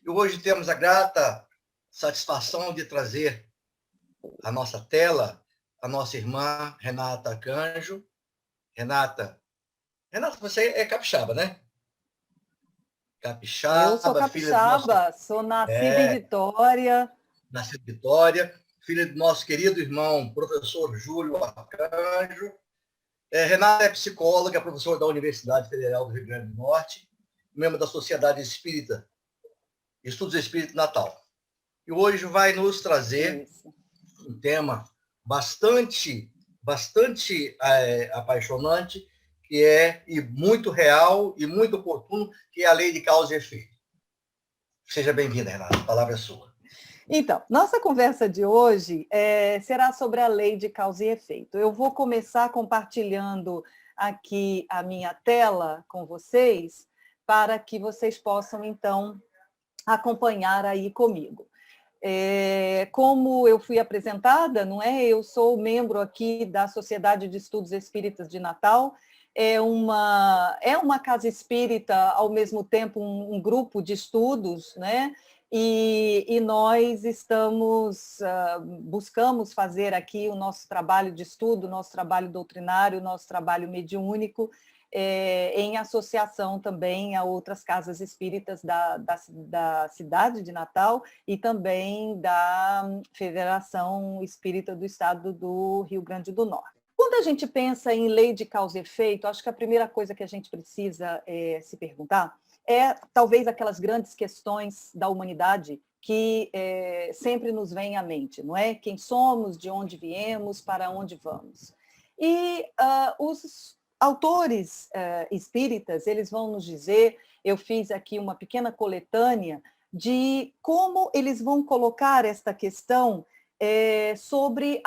E hoje temos a grata satisfação de trazer à nossa tela a nossa irmã Renata Canjo. Renata, você é capixaba, né? Eu sou Capixaba, filha do nosso capixaba, sou nascida em Vitória. nascido em Vitória, filha do nosso querido irmão, professor Júlio Arcanjo. Renata é psicóloga, professora da Universidade Federal do Rio Grande do Norte, membro da Sociedade Espírita, Estudos Espírita Natal. E hoje vai nos trazer um tema bastante apaixonante, que é e muito real e muito oportuno, que é a lei de causa e efeito. Seja bem-vinda, Renata, a palavra é sua. Então, nossa conversa de hoje será sobre a lei de causa e efeito. Eu vou começar compartilhando aqui a minha tela com vocês, para que vocês possam, então, acompanhar aí comigo. Como eu fui apresentada, não é? Eu sou membro aqui da Sociedade de Estudos Espíritas de Natal. É uma casa espírita, ao mesmo tempo um grupo de estudos, né? E nós buscamos fazer aqui o nosso trabalho de estudo, o nosso trabalho doutrinário, o nosso trabalho mediúnico, em associação também a outras casas espíritas da cidade de Natal e também da Federação Espírita do Estado do Rio Grande do Norte. Quando a gente pensa em lei de causa e efeito, acho que a primeira coisa que a gente precisa se perguntar talvez aquelas grandes questões da humanidade que sempre nos vêm à mente, não é? Quem somos, de onde viemos, para onde vamos. E os autores espíritas, eles vão nos dizer, eu fiz aqui uma pequena coletânea de como eles vão colocar esta questão sobre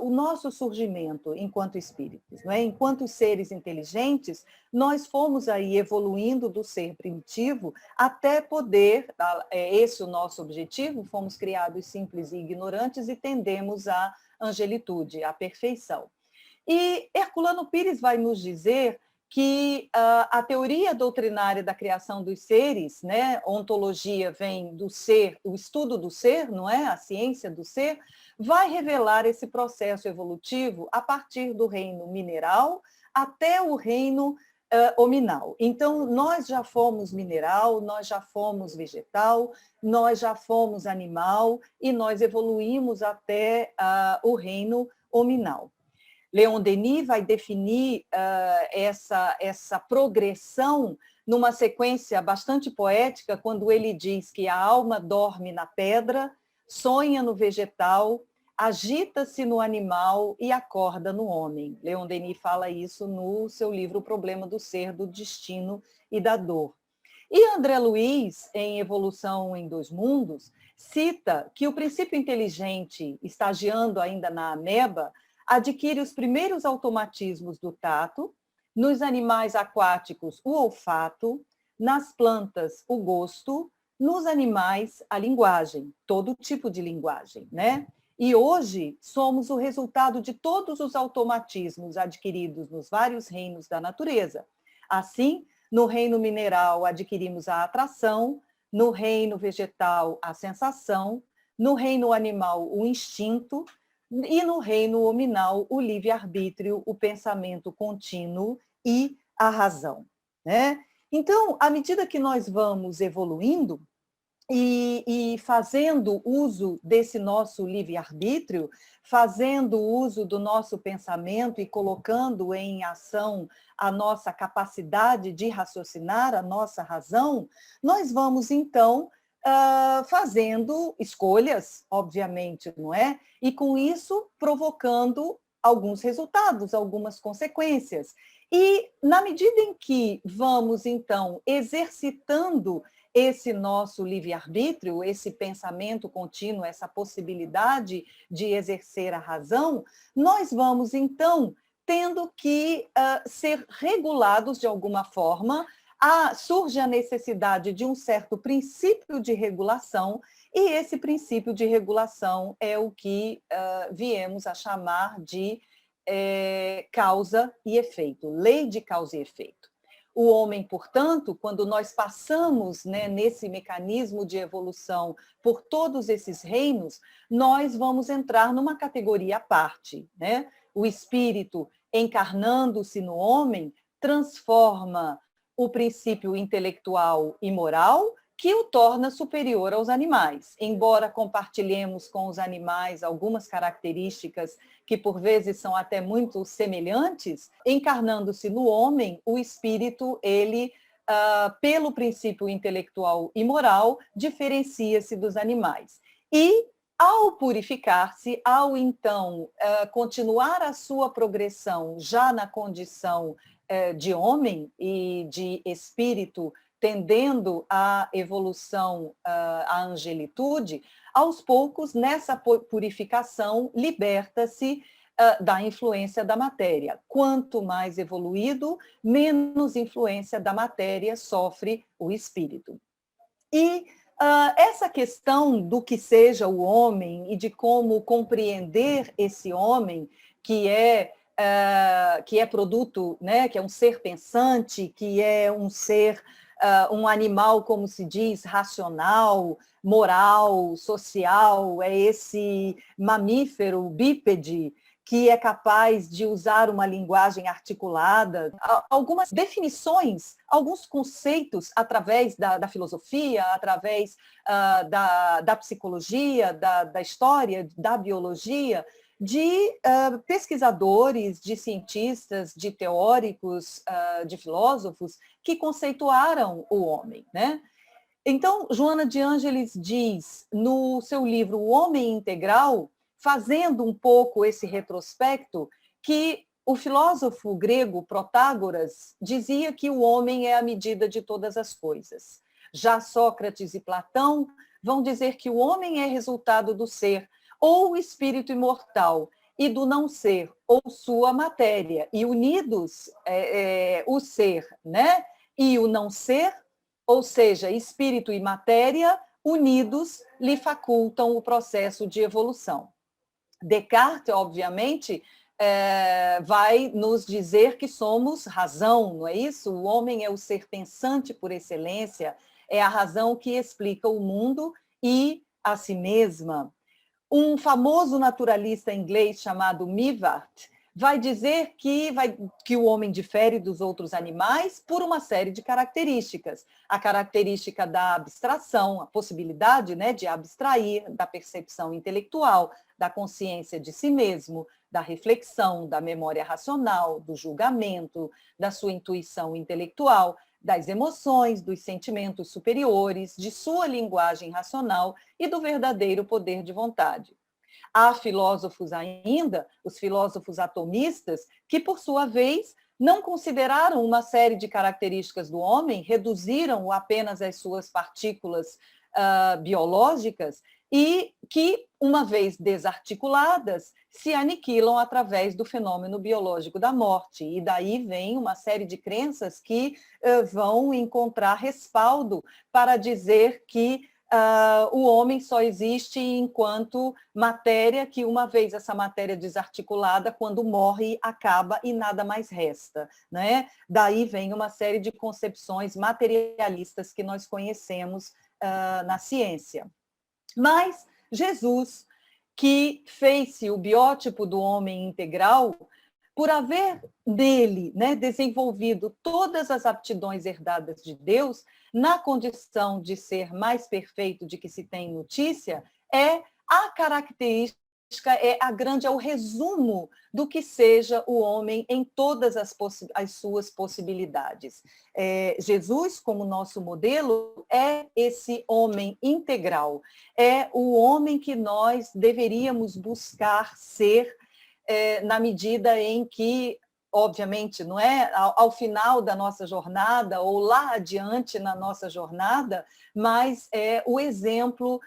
o nosso surgimento enquanto espíritos, não é? Enquanto seres inteligentes, nós fomos aí evoluindo do ser primitivo até poder, esse é o nosso objetivo, fomos criados simples e ignorantes e tendemos à angelitude, à perfeição. E Herculano Pires vai nos dizer que a teoria doutrinária da criação dos seres, né, ontologia vem do ser, o estudo do ser, não é? A ciência do ser, vai revelar esse processo evolutivo a partir do reino mineral até o reino hominal. Então, nós já fomos mineral, nós já fomos vegetal, nós já fomos animal e nós evoluímos até o reino hominal. Leon Denis vai definir essa progressão numa sequência bastante poética, quando ele diz que a alma dorme na pedra, sonha no vegetal, agita-se no animal e acorda no homem. Leon Denis fala isso no seu livro O Problema do Ser, do Destino e da Dor. E André Luiz, em Evolução em Dois Mundos, cita que o princípio inteligente, estagiando ainda na ameba, adquire os primeiros automatismos do tato, nos animais aquáticos o olfato, nas plantas o gosto, nos animais a linguagem, todo tipo de linguagem, né? E hoje somos o resultado de todos os automatismos adquiridos nos vários reinos da natureza. Assim, no reino mineral adquirimos a atração, no reino vegetal a sensação, no reino animal o instinto, e no reino hominal, o livre-arbítrio, o pensamento contínuo e a razão, né? Então, à medida que nós vamos evoluindo e fazendo uso desse nosso livre-arbítrio, fazendo uso do nosso pensamento e colocando em ação a nossa capacidade de raciocinar, a nossa razão, nós vamos, então, fazendo escolhas, obviamente, não é? E com isso provocando alguns resultados, algumas consequências. E na medida em que vamos, então, exercitando esse nosso livre-arbítrio, esse pensamento contínuo, essa possibilidade de exercer a razão, nós vamos, então, tendo que ser regulados de alguma forma. Surge a necessidade de um certo princípio de regulação, e esse princípio de regulação é o que viemos a chamar de causa e efeito, lei de causa e efeito. O homem, portanto, quando nós passamos, né, nesse mecanismo de evolução por todos esses reinos, nós vamos entrar numa categoria à parte, né? O espírito, encarnando-se no homem, transforma o princípio intelectual e moral, que o torna superior aos animais. Embora compartilhemos com os animais algumas características que por vezes são até muito semelhantes, encarnando-se no homem, o espírito, ele, pelo princípio intelectual e moral, diferencia-se dos animais. E, ao purificar-se, ao então continuar a sua progressão já na condição de homem e de espírito, tendendo à evolução, à angelitude, aos poucos, nessa purificação, liberta-se da influência da matéria. Quanto mais evoluído, menos influência da matéria sofre o espírito. E essa questão do que seja o homem e de como compreender esse homem, que é produto, né, que é um ser pensante, que é um ser, um animal, como se diz, racional, moral, social, é esse mamífero bípede que é capaz de usar uma linguagem articulada, algumas definições, alguns conceitos através da filosofia, através da psicologia, da história, da biologia, de pesquisadores, de cientistas, de teóricos, de filósofos, que conceituaram o homem, né? Então, Joana de Ângeles diz, no seu livro O Homem Integral, fazendo um pouco esse retrospecto, que o filósofo grego Protágoras dizia que o homem é a medida de todas as coisas. Já Sócrates e Platão vão dizer que o homem é resultado do ser, ou o espírito imortal, e do não ser, ou sua matéria, e unidos o ser, né? E o não ser, ou seja, espírito e matéria, unidos, lhe facultam o processo de evolução. Descartes, obviamente, vai nos dizer que somos razão, não é isso? O homem é o ser pensante por excelência, é a razão que explica o mundo e a si mesma. Um famoso naturalista inglês chamado Mivart vai dizer que o homem difere dos outros animais por uma série de características. A característica da abstração, a possibilidade, né, de abstrair, da percepção intelectual, da consciência de si mesmo, da reflexão, da memória racional, do julgamento, da sua intuição intelectual, das emoções, dos sentimentos superiores, de sua linguagem racional e do verdadeiro poder de vontade. Há filósofos ainda, os filósofos atomistas, que, por sua vez, não consideraram uma série de características do homem, reduziram-o apenas às suas partículas biológicas e que, uma vez desarticuladas, se aniquilam através do fenômeno biológico da morte. E daí vem uma série de crenças que vão encontrar respaldo para dizer que o homem só existe enquanto matéria, que uma vez essa matéria desarticulada, quando morre, acaba e nada mais resta, né? Daí vem uma série de concepções materialistas que nós conhecemos na ciência. Mas Jesus, que fez-se o biótipo do homem integral, por haver dele, né, desenvolvido todas as aptidões herdadas de Deus, na condição de ser mais perfeito de que se tem notícia, é a característica, é o resumo do que seja o homem em todas as suas possibilidades. Jesus, como nosso modelo, é esse homem integral, é o homem que nós deveríamos buscar ser, na medida em que, obviamente, não é ao final da nossa jornada ou lá adiante na nossa jornada, mas é o exemplo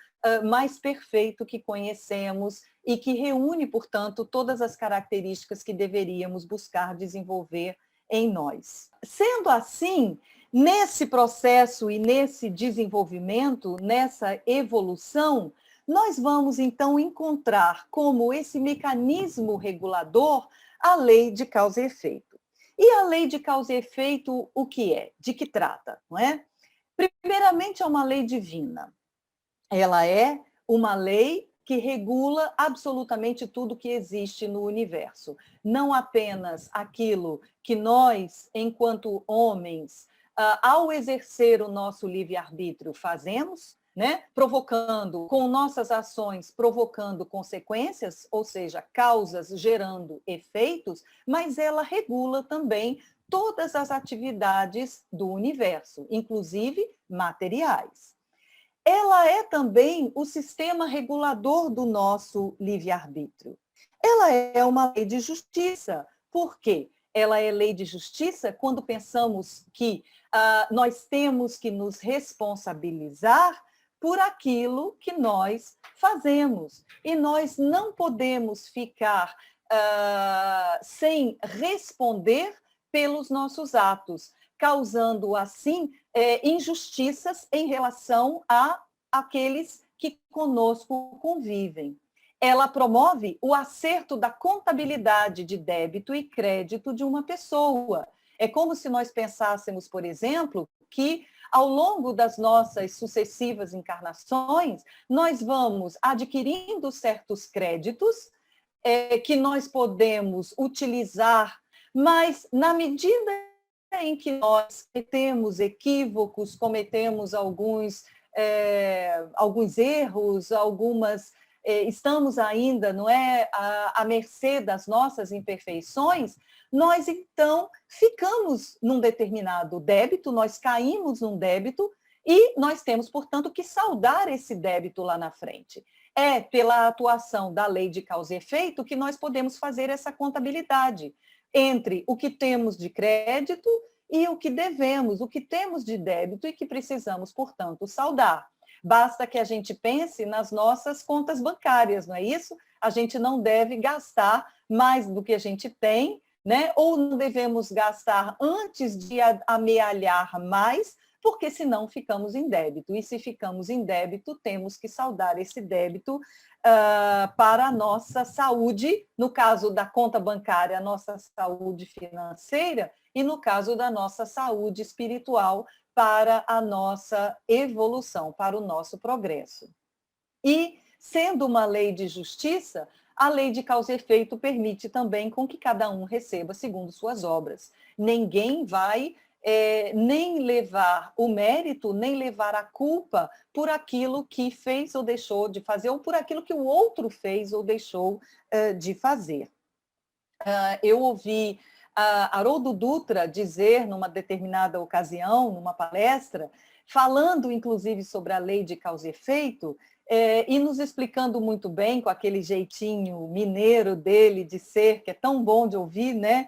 mais perfeito que conhecemos e que reúne, portanto, todas as características que deveríamos buscar desenvolver em nós. Sendo assim, nesse processo e nesse desenvolvimento, nessa evolução, nós vamos, então, encontrar como esse mecanismo regulador a lei de causa e efeito. E a lei de causa e efeito, o que é? De que trata, não é? Primeiramente, é uma lei divina. Ela é uma lei que regula absolutamente tudo que existe no universo. Não apenas aquilo que nós, enquanto homens, ao exercer o nosso livre-arbítrio, fazemos, né? Provocando, com nossas ações, provocando consequências, ou seja, causas gerando efeitos, mas ela regula também todas as atividades do universo, inclusive materiais. Ela é também o sistema regulador do nosso livre-arbítrio. Ela é uma lei de justiça. Por quê? Ela é lei de justiça quando pensamos que nós temos que nos responsabilizar por aquilo que nós fazemos. E nós não podemos ficar sem responder pelos nossos atos, causando, assim, injustiças em relação a aqueles que conosco convivem. Ela promove o acerto da contabilidade de débito e crédito de uma pessoa. É como se nós pensássemos, por exemplo, que ao longo das nossas sucessivas encarnações, nós vamos adquirindo certos créditos que nós podemos utilizar, mas na medida em que nós cometemos equívocos, cometemos alguns erros, estamos ainda, não é, à mercê das nossas imperfeições, nós então ficamos num determinado débito, nós caímos num débito e nós temos, portanto, que saldar esse débito lá na frente. É pela atuação da lei de causa e efeito que nós podemos fazer essa contabilidade entre o que temos de crédito e o que devemos, o que temos de débito e que precisamos, portanto, saldar. Basta que a gente pense nas nossas contas bancárias, não é isso? A gente não deve gastar mais do que a gente tem, né? Ou não devemos gastar antes de amealhar mais, porque senão ficamos em débito. E se ficamos em débito, temos que saldar esse débito para a nossa saúde, no caso da conta bancária, a nossa saúde financeira, e no caso da nossa saúde espiritual, para a nossa evolução, para o nosso progresso. E, sendo uma lei de justiça, a lei de causa e efeito permite também com que cada um receba segundo suas obras. Ninguém vai nem levar o mérito, nem levar a culpa por aquilo que fez ou deixou de fazer, ou por aquilo que o outro fez ou deixou de fazer. Eu ouvi Haroldo Dutra dizer, numa determinada ocasião, numa palestra, falando, inclusive, sobre a lei de causa e efeito, e nos explicando muito bem, com aquele jeitinho mineiro dele de ser, que é tão bom de ouvir, né?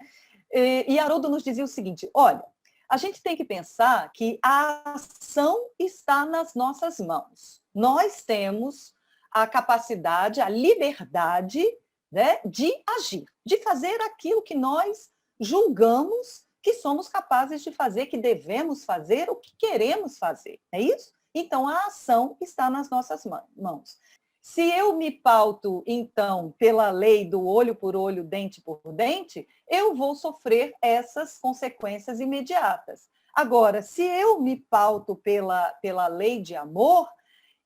E Haroldo nos dizia o seguinte: olha, a gente tem que pensar que a ação está nas nossas mãos. Nós temos a capacidade, a liberdade, né, de agir, de fazer aquilo que nós julgamos que somos capazes de fazer, que devemos fazer, o que queremos fazer, é isso? Então, a ação está nas nossas mãos. Se eu me pauto, então, pela lei do olho por olho, dente por dente, eu vou sofrer essas consequências imediatas. Agora, se eu me pauto pela lei de amor,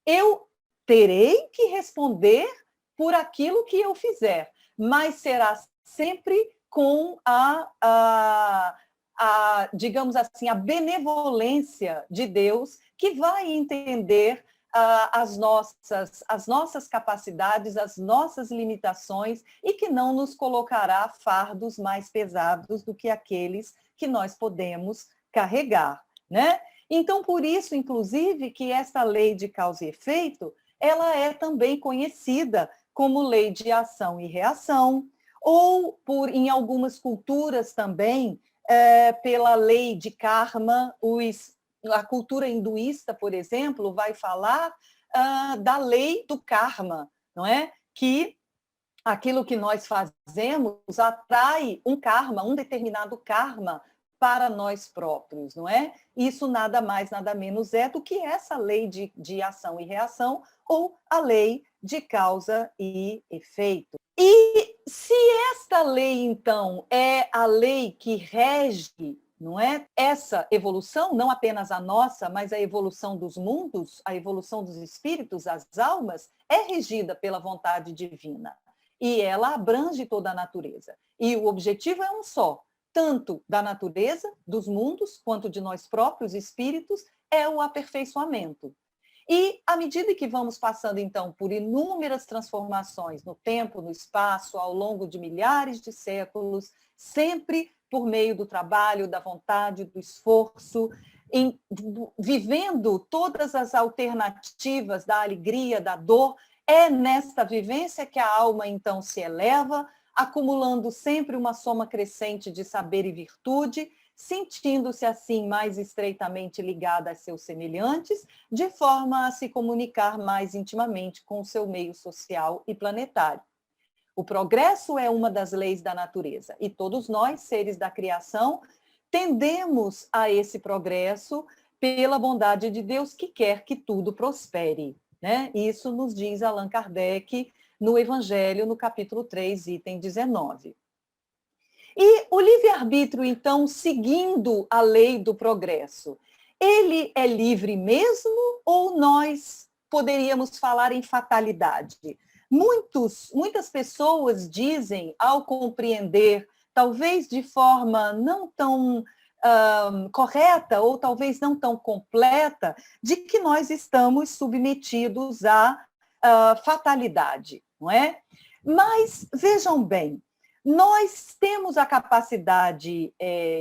eu terei que responder por aquilo que eu fizer, mas será sempre com digamos assim, a benevolência de Deus, que vai entender as nossas capacidades, as nossas limitações, e que não nos colocará fardos mais pesados do que aqueles que nós podemos carregar, né? Então, por isso, inclusive, que essa lei de causa e efeito, ela é também conhecida como lei de ação e reação, ou em algumas culturas também, pela lei de karma. A cultura hinduísta, por exemplo, vai falar da lei do karma, não é? Que aquilo que nós fazemos atrai um karma, um determinado karma para nós próprios, não é? Isso nada mais, nada menos é do que essa lei de ação e reação, ou a lei de causa e efeito. E Se esta lei, então, é a lei que rege, não é? Essa evolução, não apenas a nossa, mas a evolução dos mundos, a evolução dos espíritos, as almas, é regida pela vontade divina. E ela abrange toda a natureza. E o objetivo é um só, tanto da natureza, dos mundos, quanto de nós próprios, espíritos, é o aperfeiçoamento. E à medida que vamos passando, então, por inúmeras transformações no tempo, no espaço, ao longo de milhares de séculos, sempre por meio do trabalho, da vontade, do esforço, vivendo todas as alternativas da alegria, da dor, é nesta vivência que a alma, então, se eleva, acumulando sempre uma soma crescente de saber e virtude, sentindo-se assim mais estreitamente ligada a seus semelhantes, de forma a se comunicar mais intimamente com o seu meio social e planetário. O progresso é uma das leis da natureza, e todos nós, seres da criação, tendemos a esse progresso pela bondade de Deus, que quer que tudo prospere, né? Isso nos diz Allan Kardec no Evangelho, no capítulo 3, item 19. E o livre-arbítrio, então, seguindo a lei do progresso, ele é livre mesmo ou nós poderíamos falar em fatalidade? Muitas pessoas dizem, ao compreender, talvez de forma não tão correta ou talvez não tão completa, de que nós estamos submetidos à fatalidade, não é? Mas, vejam bem, nós temos a capacidade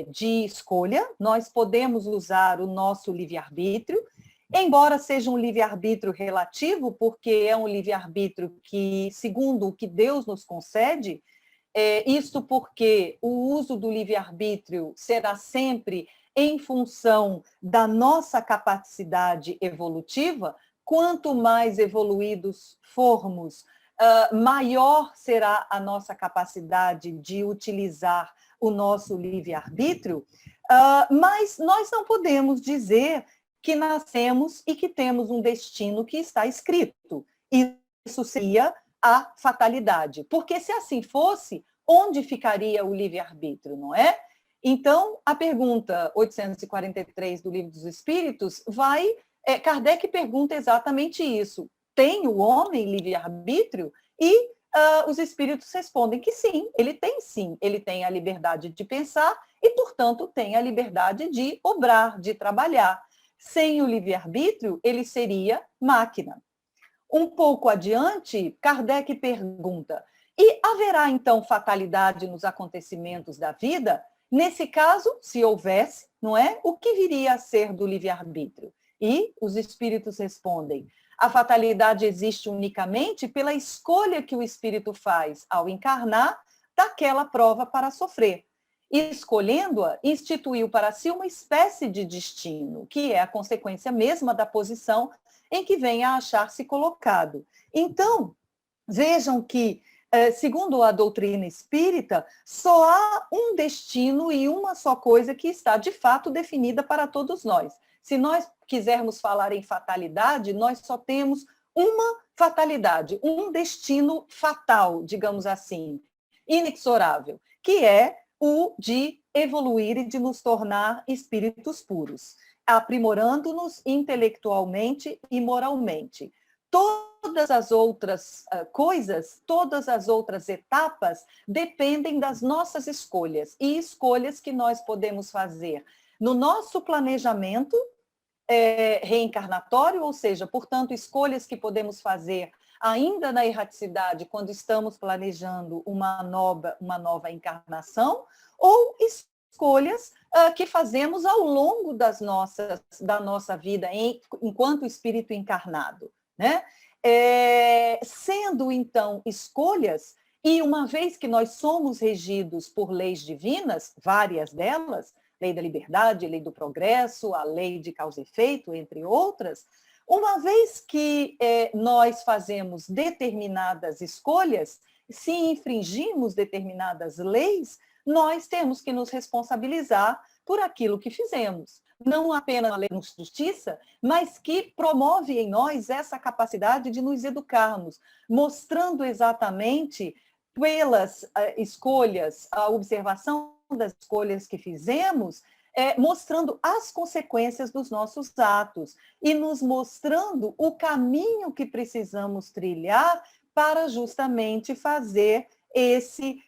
de escolha, nós podemos usar o nosso livre-arbítrio, embora seja um livre-arbítrio relativo, porque é um livre-arbítrio que, segundo o que Deus nos concede, isto porque o uso do livre-arbítrio será sempre em função da nossa capacidade evolutiva, quanto mais evoluídos formos, maior será a nossa capacidade de utilizar o nosso livre-arbítrio, mas nós não podemos dizer que nascemos e que temos um destino que está escrito. Isso seria a fatalidade, porque se assim fosse, onde ficaria o livre-arbítrio, não é? Então, a pergunta 843 do Livro dos Espíritos Kardec pergunta exatamente isso. Tem o homem livre-arbítrio? E os espíritos respondem que sim, ele tem a liberdade de pensar e, portanto, tem a liberdade de obrar, de trabalhar. Sem o livre-arbítrio, ele seria máquina. Um pouco adiante, Kardec pergunta, e haverá então fatalidade nos acontecimentos da vida? Nesse caso, se houvesse, não é? O que viria a ser do livre-arbítrio? E os espíritos respondem, a fatalidade existe unicamente pela escolha que o espírito faz ao encarnar daquela prova para sofrer. E, escolhendo-a, instituiu para si uma espécie de destino, que é a consequência mesma da posição em que vem a achar-se colocado. Então, vejam que, segundo a doutrina espírita, só há um destino e uma só coisa que está, de fato, definida para todos nós. Se nós quisermos falar em fatalidade, nós só temos uma fatalidade, um destino fatal, digamos assim, inexorável, que é o de evoluir e de nos tornar espíritos puros, aprimorando-nos intelectualmente e moralmente. Todas as outras coisas, todas as outras etapas dependem das nossas escolhas, e escolhas que nós podemos fazer no nosso planejamento reencarnatório, ou seja, portanto, escolhas que podemos fazer ainda na erraticidade, quando estamos planejando uma nova encarnação, ou escolhas que fazemos ao longo da nossa vida, enquanto espírito encarnado, né? Sendo, então, escolhas, e uma vez que nós somos regidos por leis divinas, várias delas, lei da liberdade, lei do progresso, a lei de causa e efeito, entre outras, uma vez que nós fazemos determinadas escolhas, se infringimos determinadas leis, nós temos que nos responsabilizar por aquilo que fizemos. Não apenas a lei de justiça, mas que promove em nós essa capacidade de nos educarmos, mostrando exatamente pelas escolhas, a observação das escolhas que fizemos, mostrando as consequências dos nossos atos e nos mostrando o caminho que precisamos trilhar para justamente fazer esse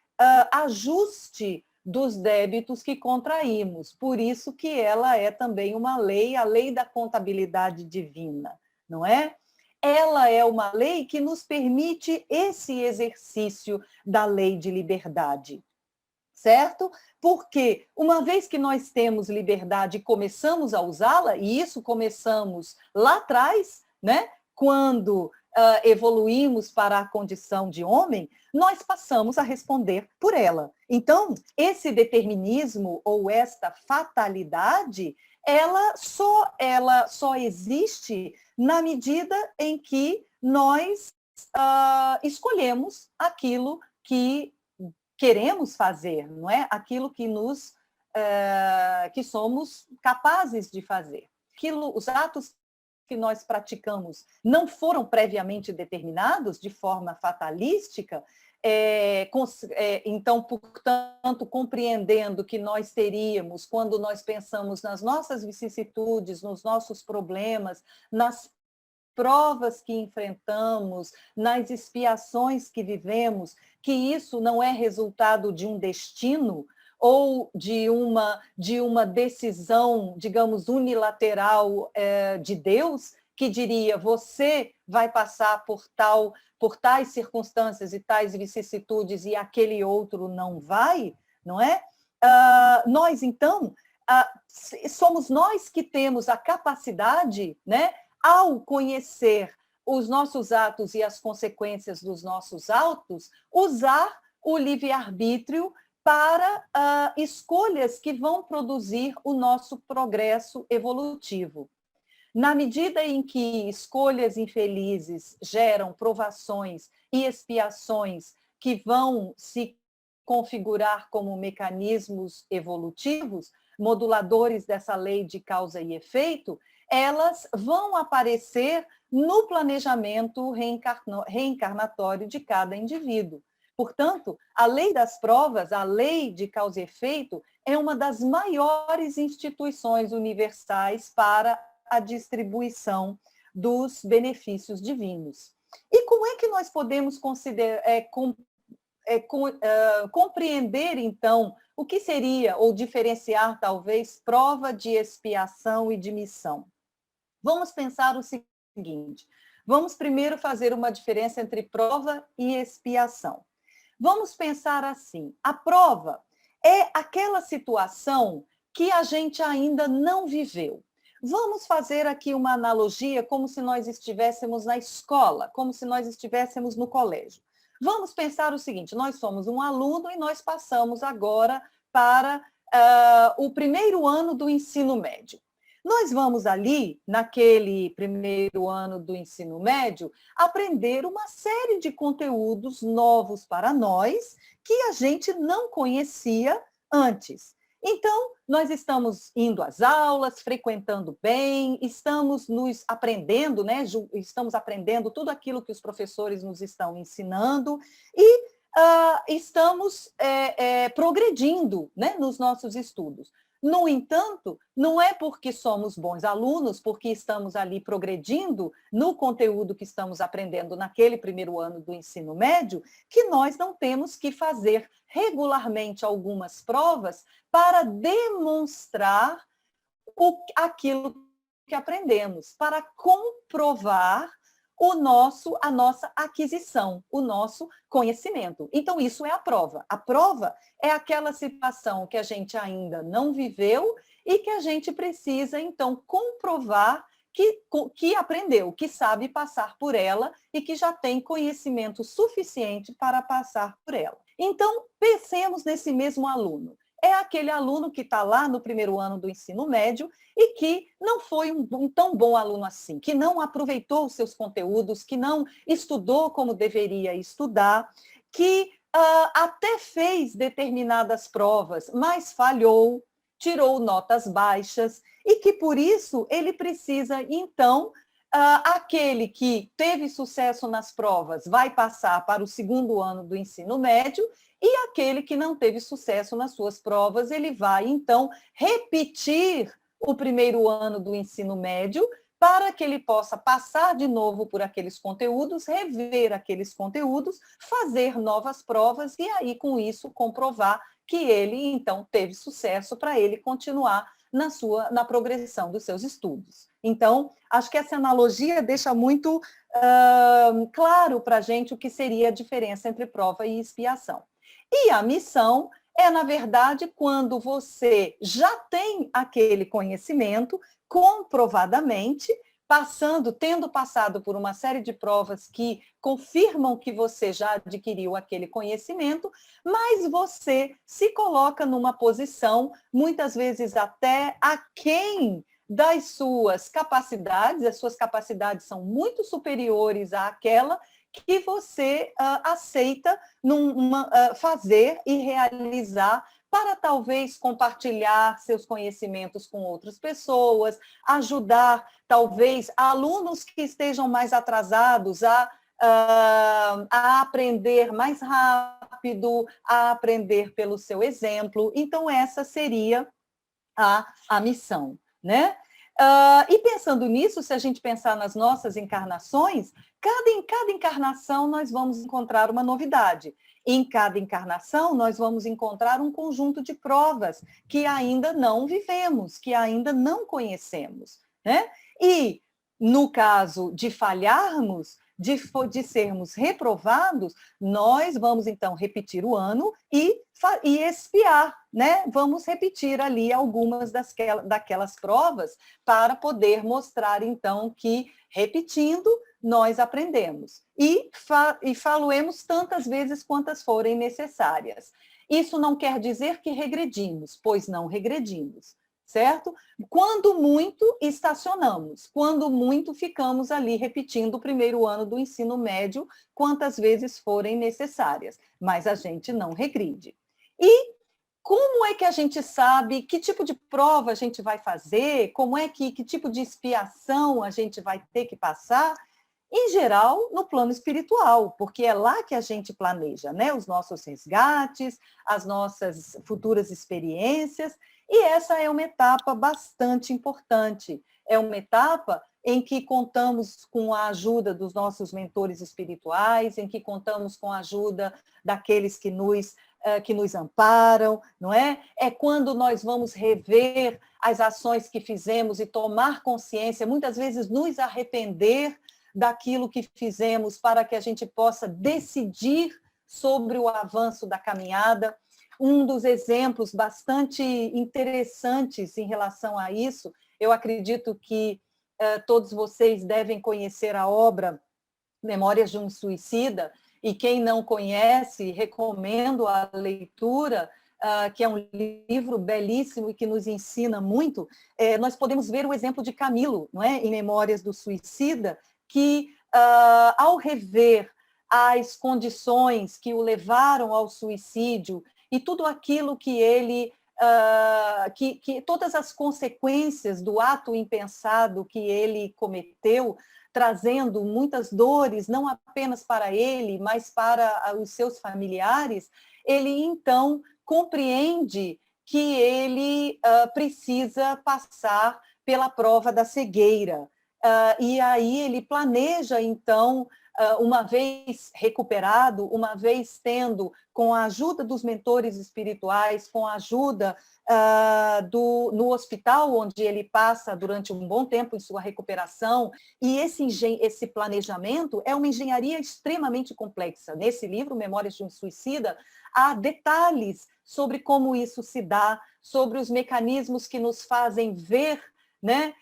ajuste dos débitos que contraímos. Por isso que ela é também uma lei, a lei da contabilidade divina, não é? Ela é uma lei que nos permite esse exercício da lei de liberdade, certo? Porque uma vez que nós temos liberdade e começamos a usá-la, e isso começamos lá atrás, né? Quando evoluímos para a condição de homem, nós passamos a responder por ela. Então, esse determinismo ou esta fatalidade, ela só existe na medida em que nós escolhemos aquilo que queremos fazer, não é? Aquilo que que somos capazes de fazer. Os atos que nós praticamos não foram previamente determinados de forma fatalística, então, portanto, compreendendo que nós teríamos, quando nós pensamos nas nossas vicissitudes, nos nossos problemas, nas provas que enfrentamos, nas expiações que vivemos, que isso não é resultado de um destino ou de uma decisão, digamos, unilateral de Deus, que diria, você vai passar por tais circunstâncias e tais vicissitudes e aquele outro não vai, não é? Nós, então, somos nós que temos a capacidade, né, ao conhecer os nossos atos e as consequências dos nossos atos, usar o livre-arbítrio para escolhas que vão produzir o nosso progresso evolutivo. Na medida em que escolhas infelizes geram provações e expiações que vão se configurar como mecanismos evolutivos, moduladores dessa lei de causa e efeito, elas vão aparecer no planejamento reencarnatório de cada indivíduo. Portanto, a lei das provas, a lei de causa e efeito, é uma das maiores instituições universais para a distribuição dos benefícios divinos. E como é que nós podemos compreender, então, o que seria, ou diferenciar, talvez, prova de expiação e de missão? Vamos pensar o seguinte, vamos primeiro fazer uma diferença entre prova e expiação. Vamos pensar assim, a prova é aquela situação que a gente ainda não viveu. Vamos fazer aqui uma analogia como se nós estivéssemos na escola, como se nós estivéssemos no colégio. Vamos pensar o seguinte, nós somos um aluno e nós passamos agora para o primeiro ano do ensino médio. Nós vamos ali, naquele primeiro ano do ensino médio, aprender uma série de conteúdos novos para nós que a gente não conhecia antes. Então, nós estamos indo às aulas, frequentando bem, estamos nos aprendendo, né? Estamos aprendendo tudo aquilo que os professores nos estão ensinando e estamos progredindo, né, nos nossos estudos. No entanto, não é porque somos bons alunos, porque estamos ali progredindo no conteúdo que estamos aprendendo naquele primeiro ano do ensino médio, que nós não temos que fazer regularmente algumas provas para demonstrar aquilo que aprendemos, para comprovar a nossa aquisição, o nosso conhecimento. Então, isso é a prova. A prova é aquela situação que a gente ainda não viveu e que a gente precisa, então, comprovar que aprendeu, que sabe passar por ela e que já tem conhecimento suficiente para passar por ela. Então, pensemos nesse mesmo aluno. É aquele aluno que está lá no primeiro ano do ensino médio e que não foi um tão bom aluno assim, que não aproveitou os seus conteúdos, que não estudou como deveria estudar, que até fez determinadas provas, mas falhou, tirou notas baixas e que, por isso, ele precisa, então, Aquele que teve sucesso nas provas vai passar para o segundo ano do ensino médio, e aquele que não teve sucesso nas suas provas, ele vai, então, repetir o primeiro ano do ensino médio, para que ele possa passar de novo por aqueles conteúdos, rever aqueles conteúdos, fazer novas provas e aí, com isso, comprovar que ele, então, teve sucesso para ele continuar na progressão dos seus estudos. Então, acho que essa analogia deixa muito claro para a gente o que seria a diferença entre prova e expiação. E a missão é, na verdade, quando você já tem aquele conhecimento comprovadamente, tendo passado por uma série de provas que confirmam que você já adquiriu aquele conhecimento, mas você se coloca numa posição, muitas vezes até aquém das suas capacidades, as suas capacidades são muito superiores àquela que você aceita fazer e realizar para talvez compartilhar seus conhecimentos com outras pessoas, ajudar talvez alunos que estejam mais atrasados a aprender mais rápido, a aprender pelo seu exemplo. Então, essa seria a missão, né? E pensando nisso, se a gente pensar nas nossas encarnações, em cada encarnação nós vamos encontrar uma novidade. Em cada encarnação nós vamos encontrar um conjunto de provas que ainda não vivemos, que ainda não conhecemos, né? E no caso de falharmos, de sermos reprovados, nós vamos então repetir o ano e expiar, né? Vamos repetir ali algumas daquelas provas para poder mostrar então que, repetindo, nós aprendemos. E faloemos tantas vezes quantas forem necessárias. Isso não quer dizer que regredimos, pois não regredimos, certo? Quando muito, estacionamos. Quando muito, ficamos ali repetindo o primeiro ano do ensino médio, quantas vezes forem necessárias. Mas a gente não regride. E como é que a gente sabe que tipo de prova a gente vai fazer? Que tipo de expiação a gente vai ter que passar? Em geral, no plano espiritual, porque é lá que a gente planeja, né? Os nossos resgates, as nossas futuras experiências, e essa é uma etapa bastante importante. É uma etapa em que contamos com a ajuda dos nossos mentores espirituais, em que contamos com a ajuda daqueles que nos amparam, não é? É quando nós vamos rever as ações que fizemos e tomar consciência, muitas vezes nos arrepender daquilo que fizemos para que a gente possa decidir sobre o avanço da caminhada. Um dos exemplos bastante interessantes em relação a isso, eu acredito que todos vocês devem conhecer a obra Memórias de um Suicida, e quem não conhece, recomendo a leitura, que é um livro belíssimo e que nos ensina muito. Nós podemos ver o exemplo de Camilo, não é? Em Memórias do Suicida, que, ao rever as condições que o levaram ao suicídio e tudo aquilo que ele, todas as consequências do ato impensado que ele cometeu, trazendo muitas dores, não apenas para ele, mas para os seus familiares, ele então compreende que ele precisa passar pela prova da cegueira. E aí ele planeja, então, uma vez recuperado, uma vez tendo, com a ajuda dos mentores espirituais, com a ajuda no hospital, onde ele passa durante um bom tempo em sua recuperação, e esse planejamento é uma engenharia extremamente complexa. Nesse livro, Memórias de um Suicida, há detalhes sobre como isso se dá, sobre os mecanismos que nos fazem ver, né,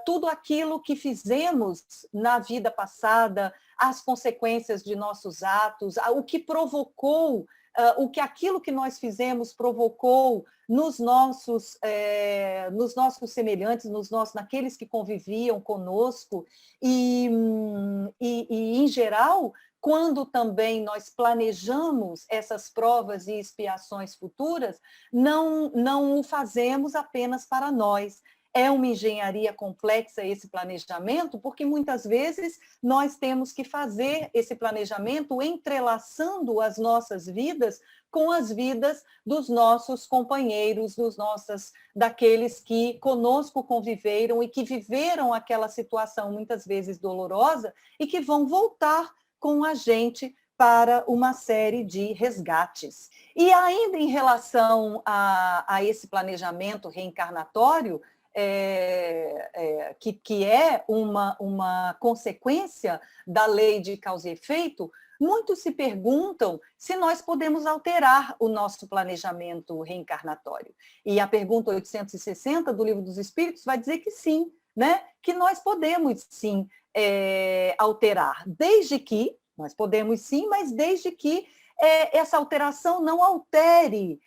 tudo aquilo que fizemos na vida passada, as consequências de nossos atos, o que provocou, aquilo que nós fizemos provocou nos nossos semelhantes, naqueles que conviviam conosco, e em geral, quando também nós planejamos essas provas e expiações futuras, não o fazemos apenas para nós. É uma engenharia complexa esse planejamento, porque muitas vezes nós temos que fazer esse planejamento entrelaçando as nossas vidas com as vidas dos nossos companheiros, daqueles que conosco conviveram e que viveram aquela situação muitas vezes dolorosa e que vão voltar com a gente para uma série de resgates. E ainda em relação a esse planejamento reencarnatório, que é uma consequência da lei de causa e efeito, muitos se perguntam se nós podemos alterar o nosso planejamento reencarnatório. E a pergunta 860 do Livro dos Espíritos vai dizer que sim, né? Que nós podemos sim alterar, desde que, nós podemos sim, mas desde que essa alteração não altere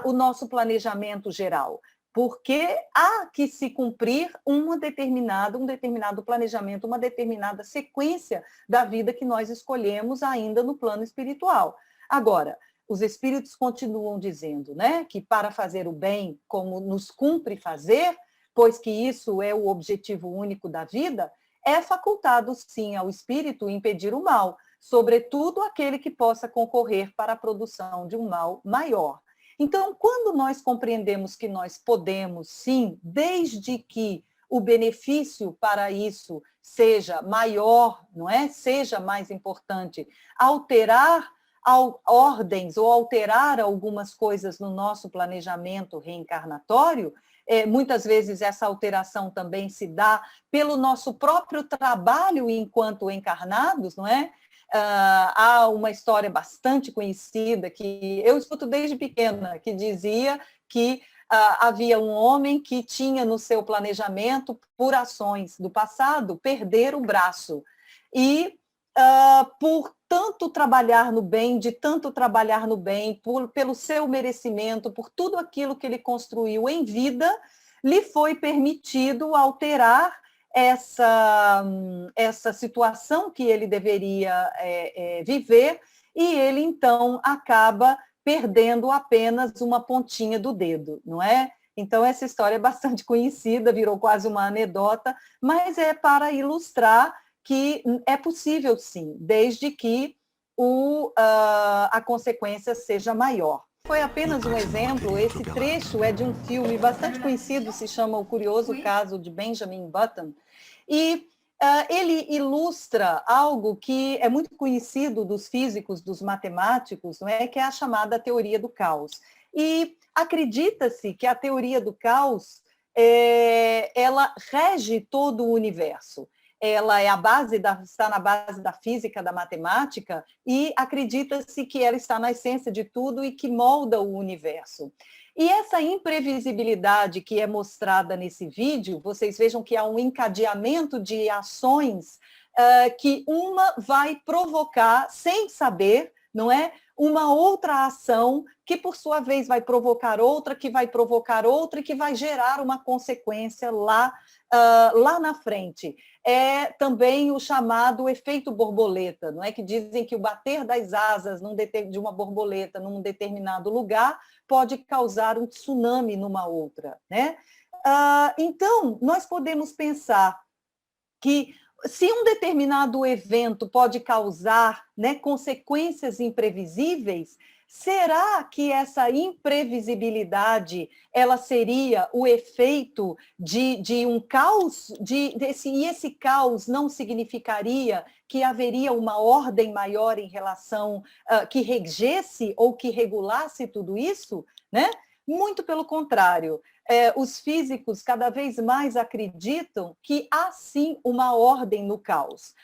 o nosso planejamento geral, porque há que se cumprir um determinado planejamento, uma determinada sequência da vida que nós escolhemos ainda no plano espiritual. Agora, os espíritos continuam dizendo, né, que para fazer o bem, como nos cumpre fazer, pois que isso é o objetivo único da vida, é facultado sim ao espírito impedir o mal, sobretudo aquele que possa concorrer para a produção de um mal maior. Então, quando nós compreendemos que nós podemos, sim, desde que o benefício para isso seja maior, não é? Seja mais importante, alterar ordens ou alterar algumas coisas no nosso planejamento reencarnatório, muitas vezes essa alteração também se dá pelo nosso próprio trabalho enquanto encarnados, não é? Há uma história bastante conhecida que eu escuto desde pequena, que dizia que havia um homem que tinha no seu planejamento, por ações do passado, perder o braço. E por tanto trabalhar no bem, de tanto trabalhar no bem, pelo seu merecimento, por tudo aquilo que ele construiu em vida, lhe foi permitido alterar essa situação que ele deveria viver, e ele, então, acaba perdendo apenas uma pontinha do dedo, não é? Então, essa história é bastante conhecida, virou quase uma anedota, mas é para ilustrar que é possível, sim, desde que a consequência seja maior. Foi apenas um exemplo, esse trecho é de um filme bastante conhecido, se chama O Curioso Caso de Benjamin Button, e ele ilustra algo que é muito conhecido dos físicos, dos matemáticos, não é? Que é a chamada teoria do caos. E acredita-se que a teoria do caos ela rege todo o universo. Ela está na base da física, da matemática, e acredita-se que ela está na essência de tudo e que molda o universo. E essa imprevisibilidade que é mostrada nesse vídeo, vocês vejam que há um encadeamento de ações que uma vai provocar, sem saber, não é? Uma outra ação que, por sua vez, vai provocar outra, que vai provocar outra e que vai gerar uma consequência lá na frente. É também o chamado efeito borboleta, não é? Que dizem que o bater das asas de uma borboleta num determinado lugar pode causar um tsunami numa outra, né? Então, nós podemos pensar que se um determinado evento pode causar, né, consequências imprevisíveis, será que essa imprevisibilidade ela seria o efeito de um caos? E esse caos não significaria que haveria uma ordem maior em relação que regesse ou que regulasse tudo isso, né? Muito pelo contrário. Os físicos cada vez mais acreditam que há sim uma ordem no caos.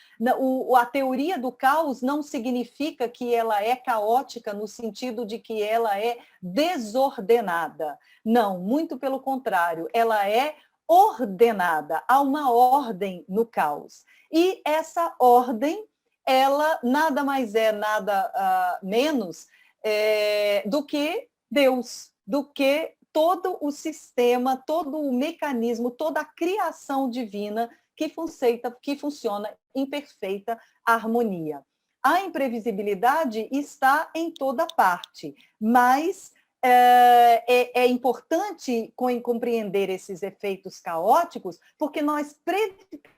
A teoria do caos não significa que ela é caótica no sentido de que ela é desordenada. Não, muito pelo contrário, ela é ordenada, há uma ordem no caos. E essa ordem, ela nada mais nada menos do que Deus, do que todo o sistema, todo o mecanismo, toda a criação divina que funciona em perfeita harmonia. A imprevisibilidade está em toda parte, mas é importante compreender esses efeitos caóticos, porque nós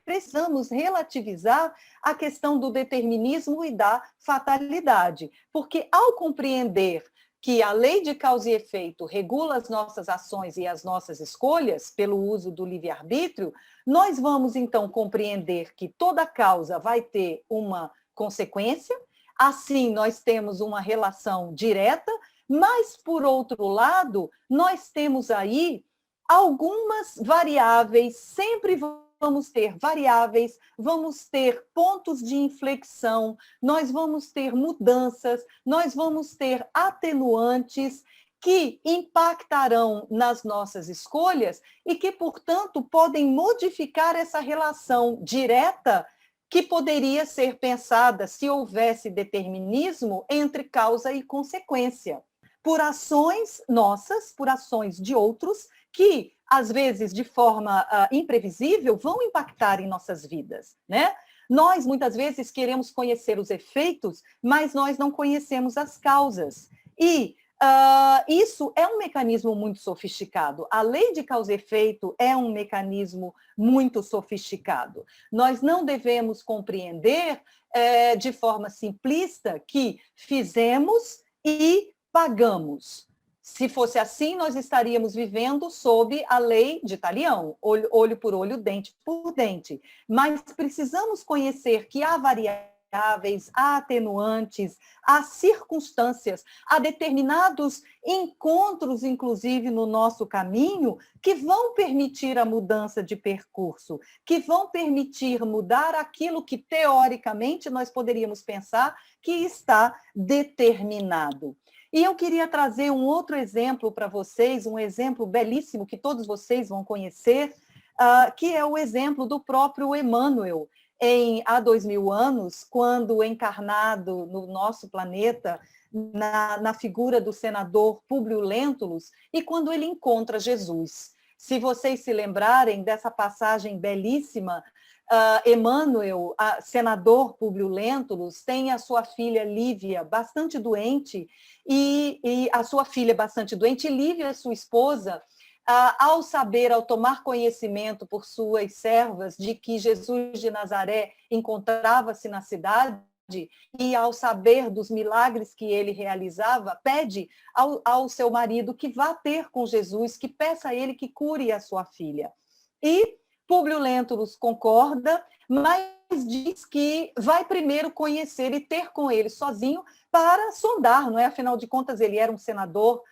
precisamos relativizar a questão do determinismo e da fatalidade. Porque, ao compreender que a lei de causa e efeito regula as nossas ações e as nossas escolhas pelo uso do livre-arbítrio, nós vamos, então, compreender que toda causa vai ter uma consequência, assim nós temos uma relação direta, mas, por outro lado, nós temos aí algumas variáveis, sempre vamos ter variáveis, vamos ter pontos de inflexão, nós vamos ter mudanças, nós vamos ter atenuantes que impactarão nas nossas escolhas e que, portanto, podem modificar essa relação direta que poderia ser pensada se houvesse determinismo entre causa e consequência, por ações nossas, por ações de outros, que, às vezes, de forma imprevisível, vão impactar em nossas vidas, né? Nós, muitas vezes, queremos conhecer os efeitos, mas nós não conhecemos as causas. E isso é um mecanismo muito sofisticado. A lei de causa e efeito é um mecanismo muito sofisticado. Nós não devemos compreender de forma simplista que fizemos e pagamos. Se fosse assim, nós estaríamos vivendo sob a lei de Talião, olho por olho, dente por dente. Mas precisamos conhecer que há variáveis, há atenuantes, há circunstâncias, há determinados encontros, inclusive, no nosso caminho, que vão permitir a mudança de percurso, que vão permitir mudar aquilo que, teoricamente, nós poderíamos pensar que está determinado. E eu queria trazer um outro exemplo para vocês, um exemplo belíssimo que todos vocês vão conhecer, que é o exemplo do próprio Emmanuel, há 2000 anos, quando encarnado no nosso planeta, na figura do senador Públio Lentulus, e quando ele encontra Jesus. Se vocês se lembrarem dessa passagem belíssima, Emmanuel, senador Públio Lentulus, tem a sua filha Lívia bastante doente, e a sua filha bastante doente, e Lívia, sua esposa, ao saber, ao tomar conhecimento por suas servas de que Jesus de Nazaré encontrava-se na cidade, e ao saber dos milagres que ele realizava, pede ao seu marido que vá ter com Jesus, que peça a ele que cure a sua filha. E Públio Lentulus concorda, mas diz que vai primeiro conhecer e ter com ele sozinho para sondar, não é? Afinal de contas, ele era um senador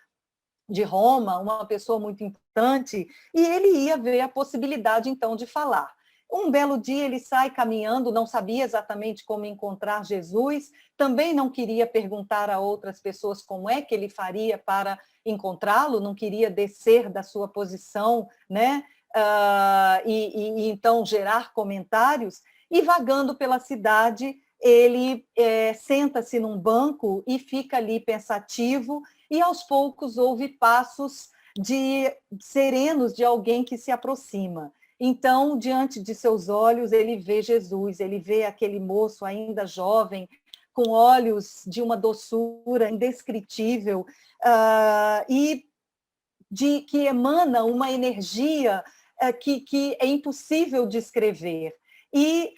de Roma, uma pessoa muito importante, e ele ia ver a possibilidade, então, de falar. Um belo dia ele sai caminhando, não sabia exatamente como encontrar Jesus, também não queria perguntar a outras pessoas como é que ele faria para encontrá-lo, não queria descer da sua posição, né? Então gerar comentários, e vagando pela cidade, ele senta-se num banco e fica ali pensativo, e aos poucos ouve passos serenos de alguém que se aproxima. Então, diante de seus olhos, ele vê Jesus, ele vê aquele moço ainda jovem, com olhos de uma doçura indescritível, e que emana uma energia que é impossível descrever. E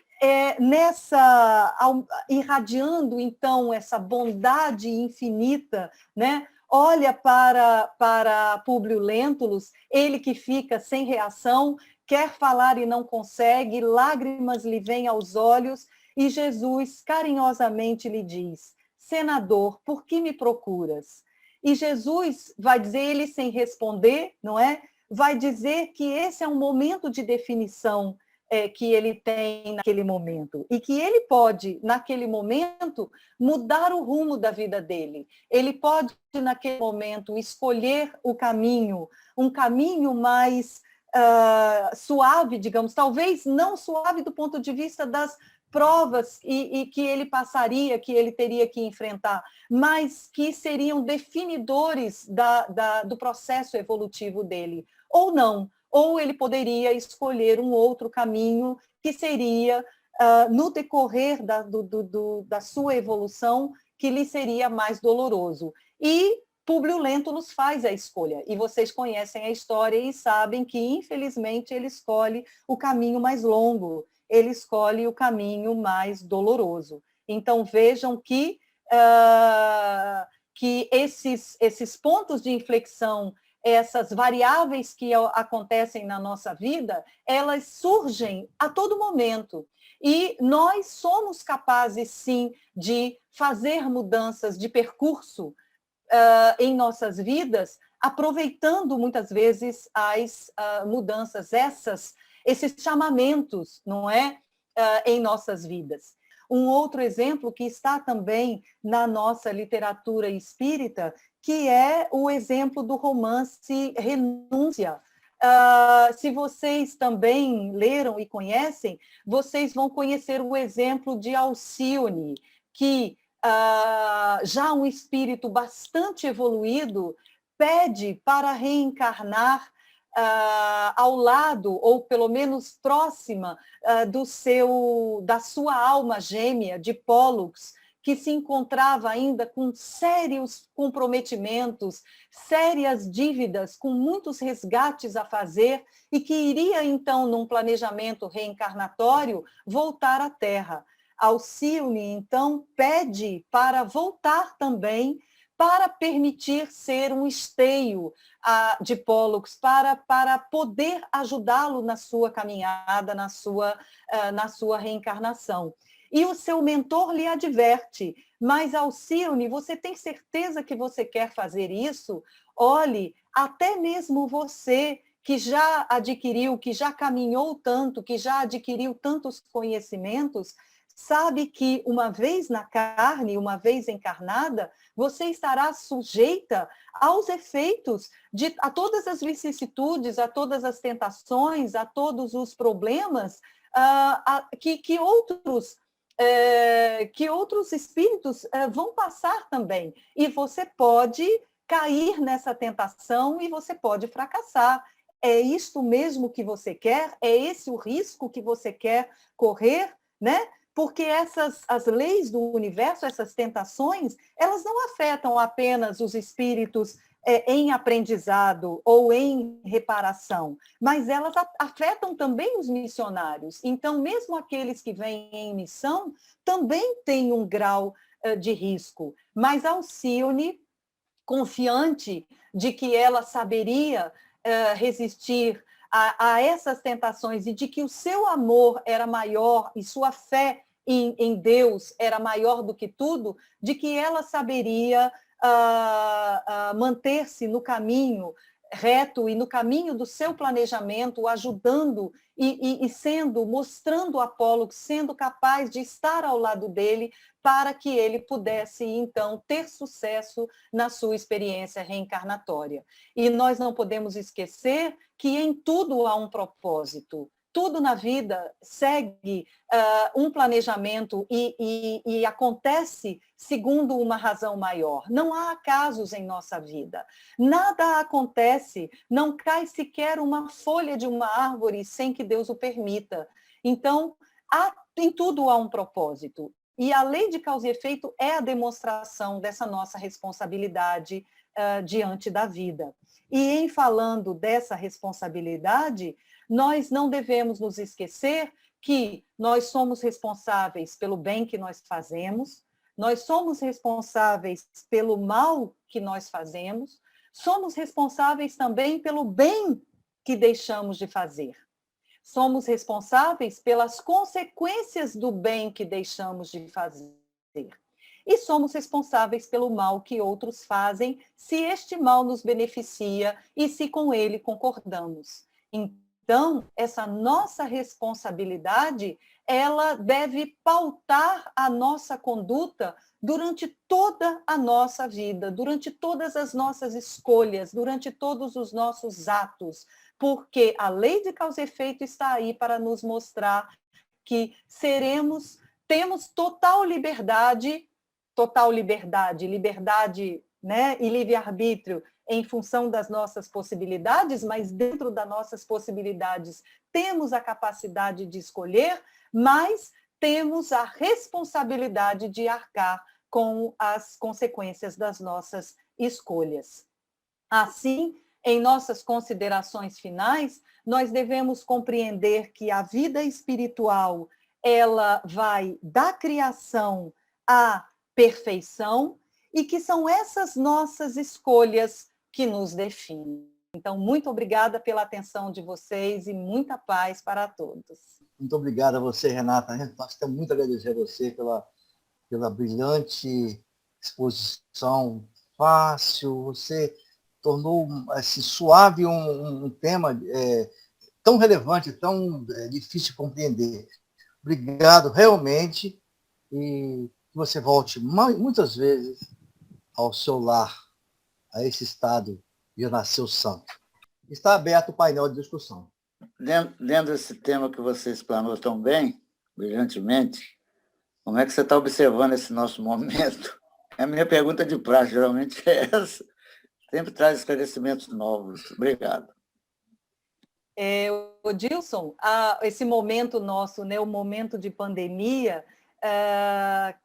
irradiando, então, essa bondade infinita, né? Olha para Públio Lentulus, ele que fica sem reação, quer falar e não consegue, lágrimas lhe vêm aos olhos, e Jesus carinhosamente lhe diz: senador, por que me procuras? E Jesus vai dizer, ele sem responder, não é? Vai dizer que esse é um momento de definição que ele tem naquele momento, e que ele pode, naquele momento, mudar o rumo da vida dele. Ele pode, naquele momento, escolher o caminho, um caminho mais suave, digamos, talvez não suave do ponto de vista das provas e que ele passaria, que ele teria que enfrentar, mas que seriam definidores do processo evolutivo dele, ou não. Ou ele poderia escolher um outro caminho que seria, no decorrer da sua evolução, que lhe seria mais doloroso. E Públio Lentulus faz a escolha, e vocês conhecem a história e sabem que, infelizmente, ele escolhe o caminho mais longo, ele escolhe o caminho mais doloroso. Então, vejam que esses pontos de inflexão, essas variáveis que acontecem na nossa vida, elas surgem a todo momento. E nós somos capazes, sim, de fazer mudanças de percurso em nossas vidas, aproveitando muitas vezes as mudanças, esses chamamentos, não é, em nossas vidas. Um outro exemplo que está também na nossa literatura espírita, que é o exemplo do romance Renúncia. Se vocês também leram e conhecem, vocês vão conhecer o exemplo de Alcione, que já um espírito bastante evoluído pede para reencarnar ao lado, ou pelo menos próxima, da sua alma gêmea, de Pólux, que se encontrava ainda com sérios comprometimentos, sérias dívidas, com muitos resgates a fazer, e que iria, então, num planejamento reencarnatório, voltar à Terra. Alcione, então, pede para voltar também, para permitir ser um esteio de Pólux, para poder ajudá-lo na sua caminhada, na sua reencarnação. E o seu mentor lhe adverte: mas, Alcione, você tem certeza que você quer fazer isso? Olhe, até mesmo você que já adquiriu, que já caminhou tanto, que já adquiriu tantos conhecimentos, sabe que uma vez na carne, uma vez encarnada, você estará sujeita aos efeitos a todas as vicissitudes, a todas as tentações, a todos os problemas que outros espíritos vão passar também. E você pode cair nessa tentação e você pode fracassar. É isto mesmo que você quer? É esse o risco que você quer correr, né? Porque as leis do universo, essas tentações, elas não afetam apenas os espíritos em aprendizado ou em reparação, mas elas afetam também os missionários. Então, mesmo aqueles que vêm em missão, também têm um grau de risco. Mas Alcione, confiante de que ela saberia resistir a essas tentações e de que o seu amor era maior e sua fé em Deus era maior do que tudo, de que ela saberia manter-se no caminho reto e no caminho do seu planejamento, ajudando e mostrando a Pólux, sendo capaz de estar ao lado dele para que ele pudesse, então, ter sucesso na sua experiência reencarnatória. E nós não podemos esquecer que em tudo há um propósito. Tudo na vida segue um planejamento e acontece segundo uma razão maior. Não há acasos em nossa vida. Nada acontece, não cai sequer uma folha de uma árvore sem que Deus o permita. Então, em tudo há um propósito. E a lei de causa e efeito é a demonstração dessa nossa responsabilidade diante da vida. E em falando dessa responsabilidade, nós não devemos nos esquecer que nós somos responsáveis pelo bem que nós fazemos, nós somos responsáveis pelo mal que nós fazemos, somos responsáveis também pelo bem que deixamos de fazer. Somos responsáveis pelas consequências do bem que deixamos de fazer. E somos responsáveis pelo mal que outros fazem, se este mal nos beneficia e se com ele concordamos. Então, essa nossa responsabilidade, ela deve pautar a nossa conduta durante toda a nossa vida, durante todas as nossas escolhas, durante todos os nossos atos, porque a lei de causa e efeito está aí para nos mostrar que temos total liberdade, né, e livre-arbítrio em função das nossas possibilidades, mas dentro das nossas possibilidades temos a capacidade de escolher, mas temos a responsabilidade de arcar com as consequências das nossas escolhas. Assim, em nossas considerações finais, nós devemos compreender que a vida espiritual, ela vai da criação à perfeição e que são essas nossas escolhas que nos definem. Então, muito obrigada pela atenção de vocês e muita paz para todos. Muito obrigado a você, Renata. Nós temos muito a agradecer a você pela brilhante exposição, fácil. Você tornou assim, suave um tema tão relevante, tão difícil de compreender. Obrigado, realmente, e que você volte muitas vezes ao seu lar, a esse estado de nascer santo. Está aberto o painel de discussão. Dentro desse tema que você explanou tão bem, brilhantemente, como é que você está observando esse nosso momento? A minha pergunta de praxe geralmente é essa. Sempre traz esclarecimentos novos. Obrigado. Dilson, esse momento nosso, né, o momento de pandemia,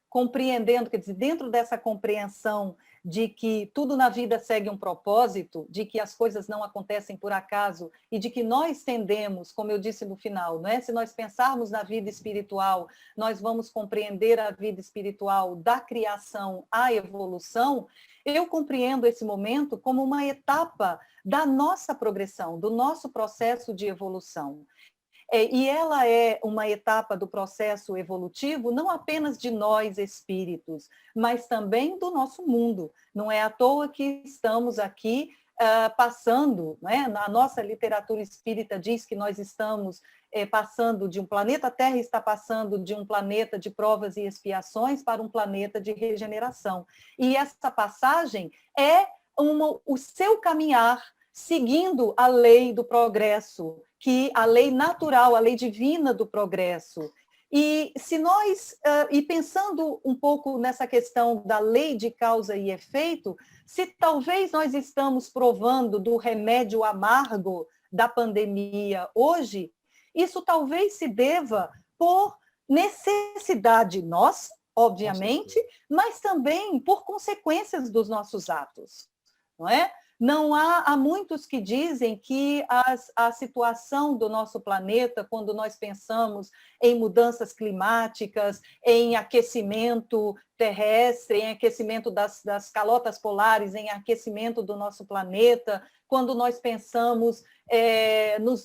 compreendendo, quer dizer, dentro dessa compreensão de que tudo na vida segue um propósito, de que as coisas não acontecem por acaso e de que nós tendemos, como eu disse no final, não é? Se nós pensarmos na vida espiritual, nós vamos compreender a vida espiritual da criação à evolução. Eu compreendo esse momento como uma etapa da nossa progressão, do nosso processo de evolução. E ela é uma etapa do processo evolutivo não apenas de nós espíritos, mas também do nosso mundo. Não é à toa que estamos aqui passando, né? A nossa literatura espírita diz que nós estamos passando de um planeta Terra, está passando de um planeta de provas e expiações para um planeta de regeneração. E essa passagem é o seu caminhar seguindo a lei do progresso, que a lei natural, a lei divina do progresso. E se nós, e pensando um pouco nessa questão da lei de causa e efeito, se talvez nós estamos provando do remédio amargo da pandemia hoje, isso talvez se deva por necessidade nossa, obviamente, mas também por consequências dos nossos atos, não é? Não há muitos que dizem que a situação do nosso planeta, quando nós pensamos em mudanças climáticas, em aquecimento terrestre, em aquecimento das calotas polares, em aquecimento do nosso planeta, quando nós pensamos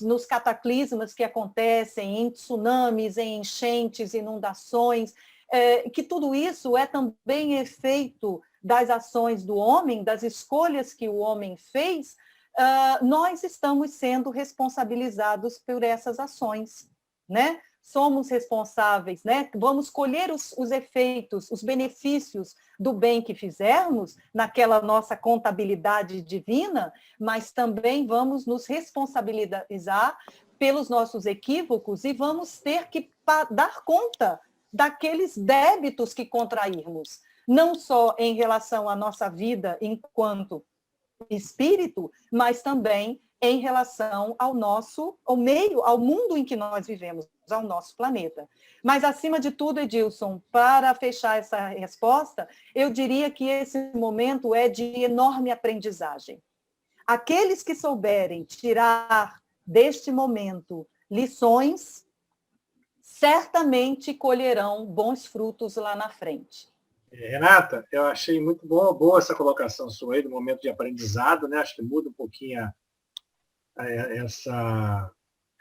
nos cataclismas que acontecem, em tsunamis, em enchentes, inundações, que tudo isso é também efeito das ações do homem, das escolhas que o homem fez, nós estamos sendo responsabilizados por essas ações, né? Somos responsáveis, né? Vamos colher os efeitos, os benefícios do bem que fizermos naquela nossa contabilidade divina, mas também vamos nos responsabilizar pelos nossos equívocos e vamos ter que dar conta daqueles débitos que contrairmos, não só em relação à nossa vida enquanto espírito, mas também em relação ao mundo em que nós vivemos, ao nosso planeta. Mas, acima de tudo, Edilson, para fechar essa resposta, eu diria que esse momento é de enorme aprendizagem. Aqueles que souberem tirar deste momento lições, certamente colherão bons frutos lá na frente. Renata, eu achei muito boa essa colocação sua aí, do momento de aprendizado, né? Acho que muda um pouquinho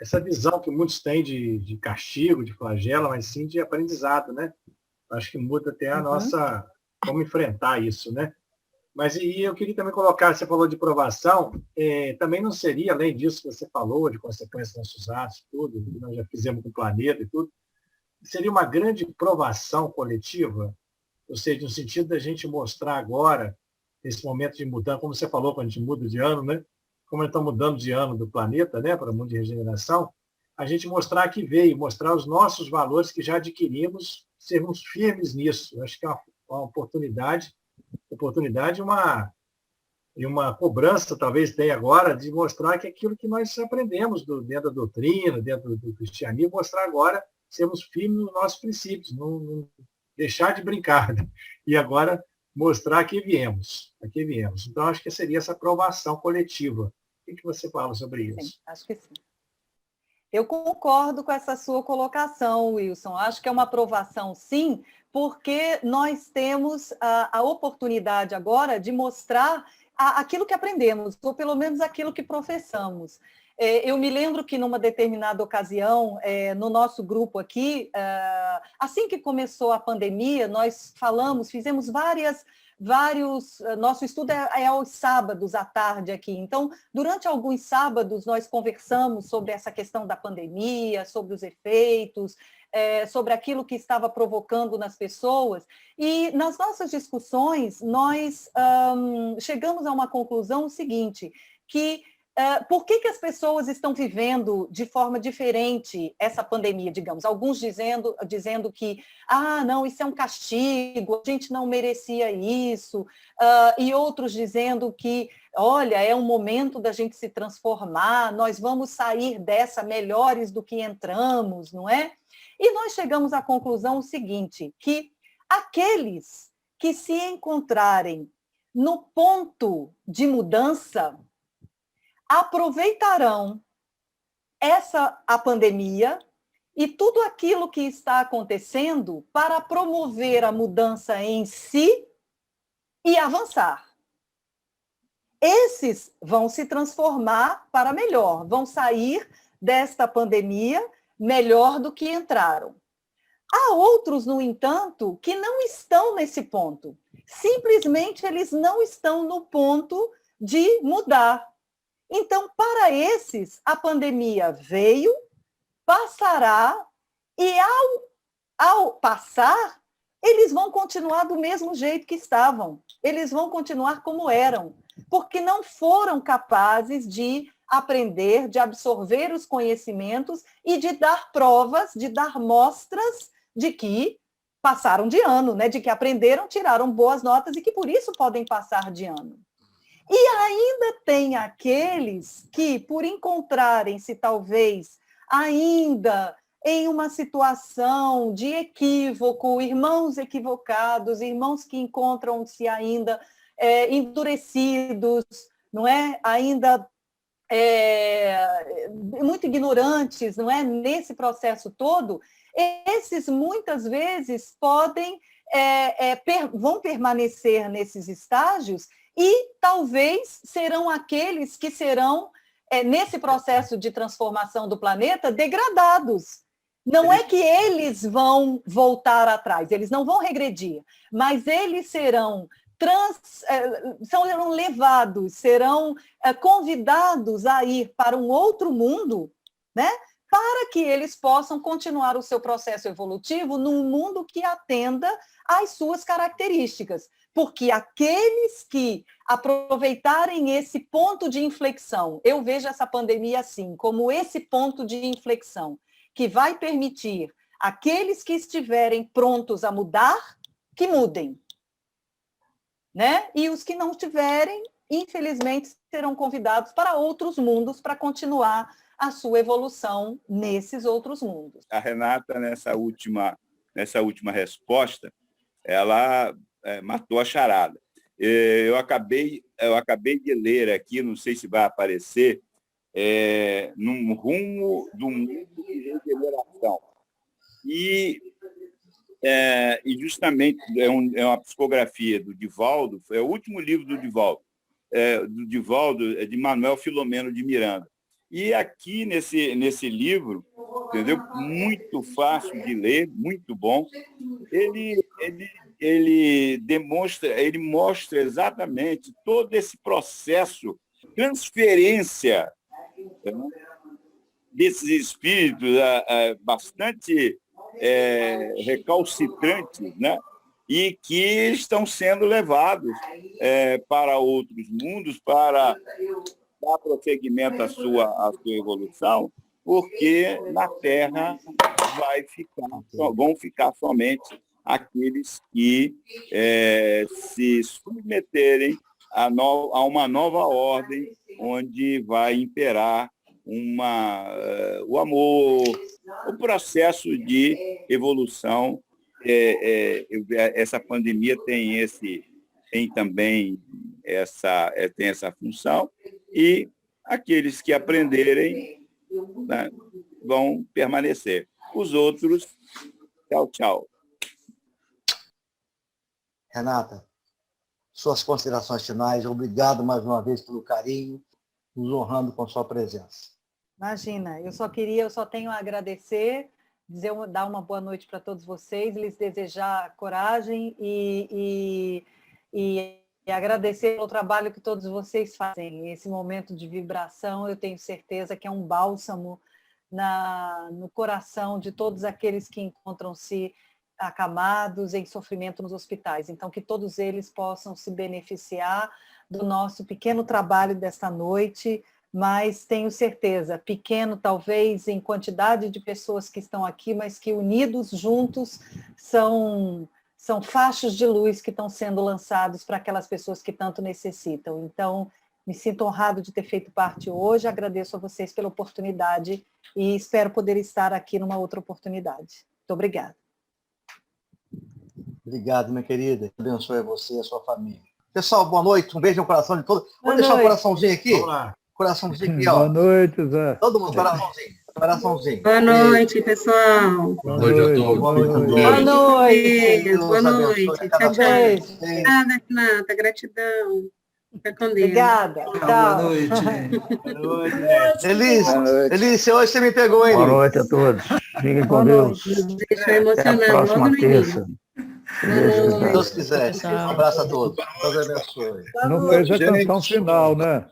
essa visão que muitos têm de castigo, de flagelo, mas sim de aprendizado, né? Acho que muda até a nossa... como enfrentar isso, né? Mas e eu queria também colocar, você falou de provação, também não seria, além disso que você falou, de consequências dos nossos atos, tudo, que nós já fizemos com o planeta e tudo, seria uma grande provação coletiva? Ou seja, no sentido da gente mostrar agora, nesse momento de mudança, como você falou, quando a gente muda de ano, né? Como está mudando de ano do planeta, né, para o mundo de regeneração, a gente mostrar que veio, mostrar os nossos valores que já adquirimos, sermos firmes nisso. Eu acho que é uma oportunidade e uma cobrança, talvez tenha agora, de mostrar que aquilo que nós aprendemos dentro da doutrina, dentro do cristianismo, mostrar agora, sermos firmes nos nossos princípios, não deixar de brincar, né? E agora mostrar que viemos, aqui viemos. Então, acho que seria essa aprovação coletiva. O que você fala sobre isso? Sim, acho que sim. Eu concordo com essa sua colocação, Wilson. Acho que é uma aprovação, sim, porque nós temos a oportunidade agora de mostrar aquilo que aprendemos, ou pelo menos aquilo que professamos. Eu me lembro que, numa determinada ocasião, no nosso grupo aqui, assim que começou a pandemia, nós fizemos vários. Nosso estudo é aos sábados à tarde aqui. Então, durante alguns sábados, nós conversamos sobre essa questão da pandemia, sobre os efeitos, sobre aquilo que estava provocando nas pessoas. E nas nossas discussões, nós chegamos a uma conclusão seguinte, que por que as pessoas estão vivendo de forma diferente essa pandemia, digamos? Alguns dizendo que, não, isso é um castigo, a gente não merecia isso, e outros dizendo que, olha, é um momento da gente se transformar, nós vamos sair dessa melhores do que entramos, não é? E nós chegamos à conclusão seguinte, que aqueles que se encontrarem no ponto de mudança aproveitarão a pandemia e tudo aquilo que está acontecendo para promover a mudança em si e avançar. Esses vão se transformar para melhor, vão sair desta pandemia melhor do que entraram. Há outros, no entanto, que não estão nesse ponto. Simplesmente eles não estão no ponto de mudar. Então, para esses, a pandemia veio, passará, e ao passar, eles vão continuar do mesmo jeito que estavam. Eles vão continuar como eram, porque não foram capazes de aprender, de absorver os conhecimentos e de dar provas, de dar mostras de que passaram de ano, né? De que aprenderam, tiraram boas notas e que por isso podem passar de ano. E ainda tem aqueles que, por encontrarem-se talvez ainda em uma situação de equívoco, irmãos equivocados, irmãos que encontram-se ainda endurecidos, não é? Ainda muito ignorantes, não é? Nesse processo todo, esses muitas vezes vão permanecer nesses estágios e talvez serão aqueles que serão, nesse processo de transformação do planeta, degradados. Não é que eles vão voltar atrás, eles não vão regredir, mas eles serão levados, serão convidados a ir para um outro mundo, né? Para que eles possam continuar o seu processo evolutivo num mundo que atenda às suas características. Porque aqueles que aproveitarem esse ponto de inflexão, eu vejo essa pandemia assim, como esse ponto de inflexão, que vai permitir aqueles que estiverem prontos a mudar, que mudem. Né? E os que não estiverem, infelizmente, serão convidados para outros mundos para continuar a sua evolução nesses outros mundos. A Renata, nessa última resposta, ela matou a charada. Eu acabei de ler aqui, não sei se vai aparecer, num rumo do mundo de regeneração. E justamente é uma psicografia do Divaldo, é o último livro do Divaldo, de Manuel Filomeno de Miranda. E aqui nesse livro, entendeu? Muito fácil de ler, muito bom. Ele mostra exatamente todo esse processo, transferência, né, desses espíritos bastante recalcitrantes, né? E que estão sendo levados para outros mundos, para dar prosseguimento à sua evolução, porque na Terra vão ficar somente aqueles que se submeterem a uma nova ordem, onde vai imperar o amor, o processo de evolução. Essa pandemia tem tem também tem essa função, e aqueles que aprenderem, né, vão permanecer. Os outros, tchau, tchau. Renata, suas considerações finais. Obrigado mais uma vez pelo carinho, nos honrando com sua presença. Imagina, eu só tenho a agradecer, dar uma boa noite para todos vocês, lhes desejar coragem e agradecer pelo trabalho que todos vocês fazem. Esse momento de vibração, eu tenho certeza que é um bálsamo no coração de todos aqueles que encontram-se acamados, em sofrimento nos hospitais. Então, que todos eles possam se beneficiar do nosso pequeno trabalho desta noite, mas tenho certeza, pequeno talvez em quantidade de pessoas que estão aqui, mas que unidos juntos são fachos de luz que estão sendo lançados para aquelas pessoas que tanto necessitam. Então, me sinto honrado de ter feito parte hoje, agradeço a vocês pela oportunidade e espero poder estar aqui numa outra oportunidade. Muito obrigada. Obrigado, minha querida. Abençoe a você e a sua família. Pessoal, boa noite. Um beijo no coração de todos. Vou deixar um coraçãozinho aqui. Vamos lá. Coraçãozinho aqui, ó. Boa noite, Zé. Todo mundo, coraçãozinho. Coraçãozinho. Boa noite, pessoal. Boa noite a todos. Boa noite. Boa noite. Deus Boa abençoe noite. cada Tchau, tchau. vez. Obrigada, Renata. Gratidão. Fica com Deus. Obrigada. Boa noite. Boa noite, Zé. Elícia, hoje você me pegou, hein? Boa noite a todos. Fiquem com Boa Deus. Deixou Até a emocionado logo próxima no terça. início. Se Deus Se quiser. Deus quiser. Um abraço a todos. Deus abençoe. Não fez a canção final, né?